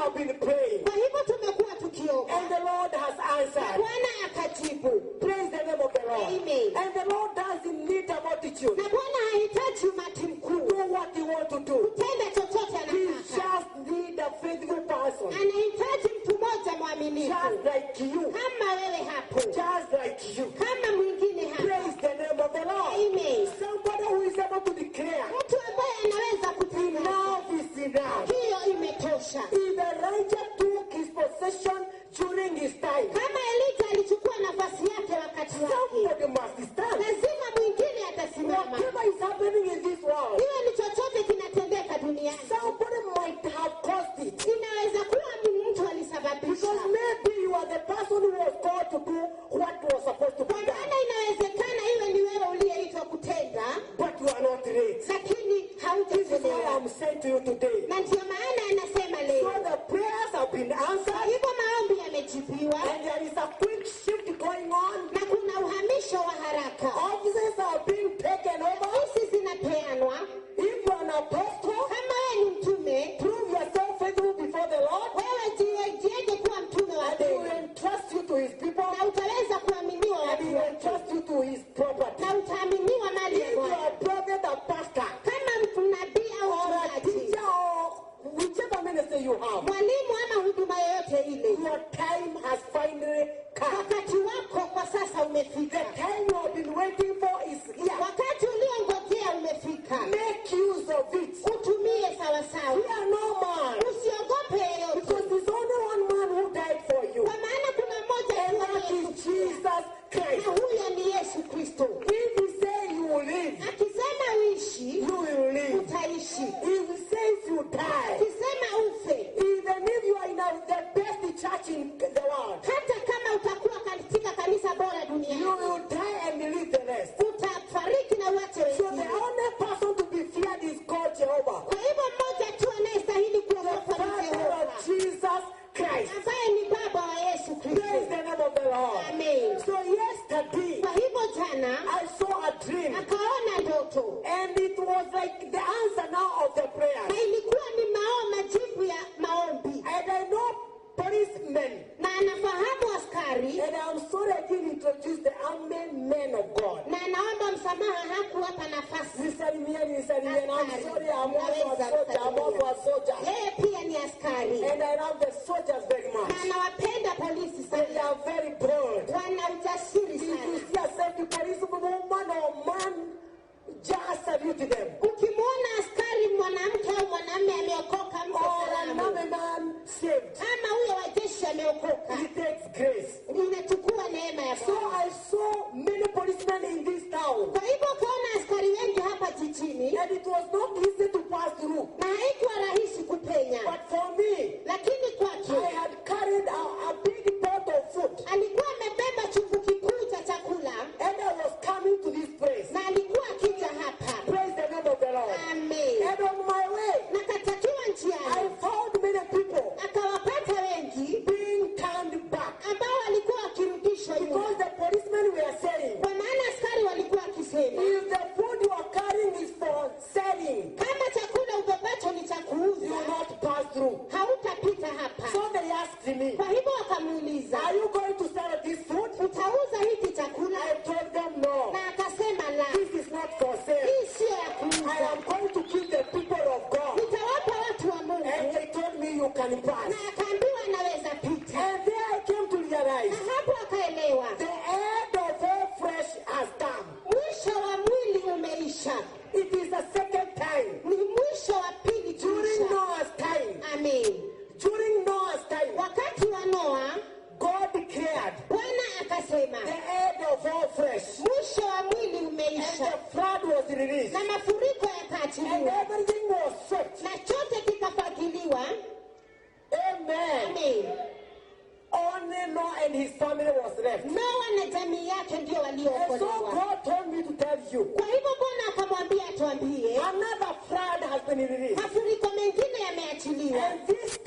have been praying. Kwa hivyo tumekuwa tukiomba. And the Lord has answered. Bwana akajibu. Praise the name of the Lord. Amen. And the Lord doesn't need a multitude. Na Bwana hahitaji umati mkuu. Do what he wants to do. Tenda chochote He anataka. just need a faithful person. Anahitaji mtu mmoja mwaminifu. Just like you. Kama wewe hapo. Just like you. Kama mwingine hapo. Praise the name of the Lord. Amen. Somebody who is able to declare. Mtu ambaye anaweza kutangaza. Enough is enough. Hiyo imetosha. If Elijah took his possession during his time, Kama Elijah alichukua nafasi yake wakati wake. somebody must stand. Lazima mwingine atasimama. Whatever is happening in this world, Hiyo ni chochote kinatendeka duniani. somebody might have caused it. Inaweza kuwa ni mtu alisababisha. Because maybe you are the person who was called to do what was supposed to be Kwa done. maana inawezekana iwe ni wewe uliyeitwa kutenda, But you are not ready. lakini This is why haujachelewa. I'm saying to you today. Na ndio maana anasema So leo. the prayers have been Kwa answered, hivyo maombi yamejibiwa and there is a quick shift going on. na kuna uhamisho wa haraka. Offices are being taken over. Ofisi zinapeanwa. If you are an apostle, Kama wewe ni mtume, prove yourself faithful before the Lord, wewe jiweke kuwa mtume wa and he will Mungu. entrust you to his people, Na utaweza kuaminiwa and he watu will wake. entrust you to his property. Na utaaminiwa mali If ya you Bwana. are a prophet, a pastor, Kama nabii au or a mchungaji, teacher, or whichever ministry you have, mwalimu ama huduma yoyote ile, your time has finally come. wakati wako kwa sasa The umefika. time you have been waiting for is here. Wakati uliongojea umefika. Make use of it. Utumie sawasawa. Fear no man, Usiogope yeyote. because there's only one man who died for you, Kwa maana kuna mmoja and tu that is aliyekufa. Jesus Christ. Na huyo ni Yesu Kristo. If he says you will live, Akisema uishi, you will live. utaishi. If he says you die, Akisema ufe, even if you are in the best church in the world, hata kama utakuwa katika kanisa bora you duniani, will die and leave the rest. utafariki na uache So the wengine. only person to be feared is called Jehovah, Kwa hivyo mmoja tu anayestahili the kuogopwa ni Father Yehova, of Jesus Christ. ambaye ni baba wa Yesu Praise Kristo. the name of the Lord. Amen. So yesterday, Kwa hivyo jana I saw a dream, akaona ndoto, and it was like the answer now of the prayer. na ilikuwa ni majibu ya maombi, And I know policemen, na anafahamu askari, and I'm sorry I didn't introduce the army men of God. na naomba msamaha hakuwapa nafasi. Nisalimieni. I'm sorry, I'm also a soldier. I'm also a soldier. Yeye pia ni askari, And I love the soldiers very na much. anawapenda polisi And they sana, are very bold. wana ujasiri If you sana. see a safety policeman, woman or man, just salute them. Ukimwona askari mwanamke au mwanamume ameokoka, mpe Or salamu. another man saved. Kama huyo wa jeshi ameokoka, It takes grace. inachukua neema ya So Bwana. I saw many policemen in this town. Kwa hivyo ukaona askari wengi hapa jijini, And it was not easy to pass through. na haikuwa rahisi kupenya, But for me, lakini I kwake had carried a big pot of food. alikuwa amebeba chungu kikuu cha chakula, And I was coming to this place. na alikuwa akija hapa. Praise the name of the Lord. Amen. And on my way, Na katakiwa I njiani found many people akawapata wengi being turned back. ambao walikuwa wakirudishwa Because nyuma, the policemen were saying, kwa maana askari walikuwa wakisema, if the food you are carrying is for selling, kama chakula ubebacho ni cha you kuuza, will not pass through. hautapita hapa. So they asked me, Kwa hivyo wakamuuliza, are you going to sell this food? utauza hiki chakula? I told them no. Na akasema la, This is not for sale. hii sio ya I kuuza, am going to give the people of God. nitawapa watu wa And Mungu. they told me you can pass. Na akaambiwa anaweza pita, And there I came to realize na hapo akaelewa the end of all flesh has come. mwisho wa mwili umeisha. It is the second time. Ni mwisho wa pili During kuisha. Noah's time, Amen. during Noah's time, Wakati wa Noa, God declared Bwana akasema the end of all flesh. mwisho wa mwili And umeisha, the flood was released. na mafuriko And yakaachiliwa, everything was swept. na chote kikafagiliwa. Amen. Amen. Only Noah and his family was left. Noa na jamii yake ndio And so waliookolewa. God told me to tell you, Kwa hivyo Bwana akamwambia tuambie, another flood has been released. mafuriko mengine yameachiliwa, And this